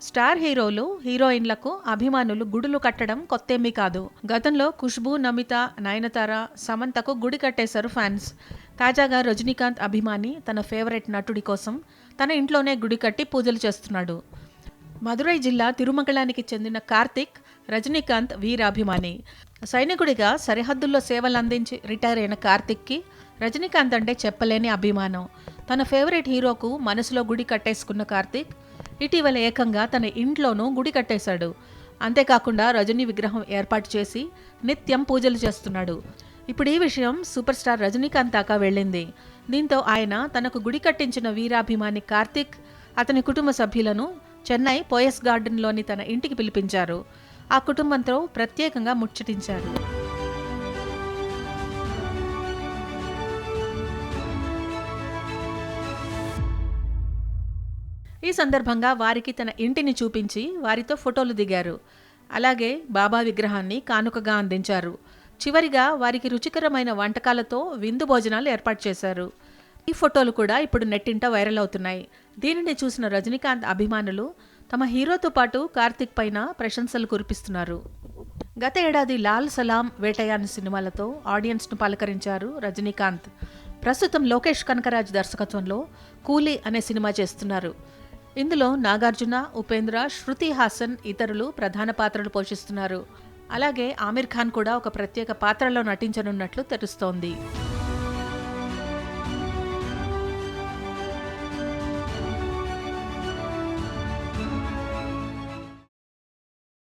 Star హీరోలు, హీరోయిన్లకు అభిమానులు గుడులు కట్టడం కొత్తేమీ కాదు. గతంలో ఖుష్బూ, నమిత, నయనతార, సమంతకు గుడి కట్టేశారు ఫ్యాన్స్. తాజాగా రజనీకాంత్ అభిమాని తన ఫేవరెట్ నటుడి కోసం తన ఇంట్లోనే గుడి కట్టి పూజలు చేస్తున్నాడు. మదురై జిల్లా తిరుమగళానికి చెందిన కార్తిక్ రజనీకాంత్ వీరాభిమాని. సైనికుడిగా సరిహద్దుల్లో సేవలందించి రిటైర్ అయిన కార్తిక్కి రజనీకాంత్ అంటే చెప్పలేని అభిమానం. తన ఫేవరెట్ హీరోకు మనసులో గుడి కట్టేసుకున్న కార్తిక్ ఇటీవల ఏకంగా తన ఇంట్లోనూ గుడి కట్టేశాడు. అంతేకాకుండా రజనీ విగ్రహం ఏర్పాటు చేసి నిత్యం పూజలు చేస్తున్నాడు. ఇప్పుడు ఈ విషయం సూపర్ స్టార్ రజనీకాంత్ దాకా వెళ్ళింది. దీంతో ఆయన తనకు గుడి కట్టించిన వీరాభిమాని కార్తిక్, అతని కుటుంబ సభ్యులను చెన్నై పోయస్ గార్డెన్లోని తన ఇంటికి పిలిపించారు. ఆ కుటుంబంతో ప్రత్యేకంగా ముచ్చటించారు. ఈ సందర్భంగా వారికి తన ఇంటిని చూపించి వారితో ఫోటోలు దిగారు. అలాగే బాబా విగ్రహాన్ని కానుకగా అందించారు. చివరిగా వారికి రుచికరమైన వంటకాలతో విందు భోజనాలు ఏర్పాటు చేశారు. ఈ ఫోటోలు కూడా ఇప్పుడు నెట్టింట వైరల్ అవుతున్నాయి. దీనిని చూసిన రజనీకాంత్ అభిమానులు తమ హీరోతో పాటు కార్తిక్ పైన ప్రశంసలు కురిపిస్తున్నారు. గత ఏడాది లాల్ సలాం, వేటయాన్ సినిమాలతో ఆడియన్స్ను పలకరించారు రజనీకాంత్. ప్రస్తుతం లోకేష్ కనకరాజ్ దర్శకత్వంలో కూలీ అనే సినిమా చేస్తున్నారు. ఇందులో నాగార్జున, ఉపేంద్ర, శృతి హాసన్ ఇతరులు ప్రధాన పాత్రలు పోషిస్తున్నారు. అలాగే ఆమిర్ ఖాన్ కూడా ఒక ప్రత్యేక పాత్రలో నటించనున్నట్లు తెలుస్తోంది.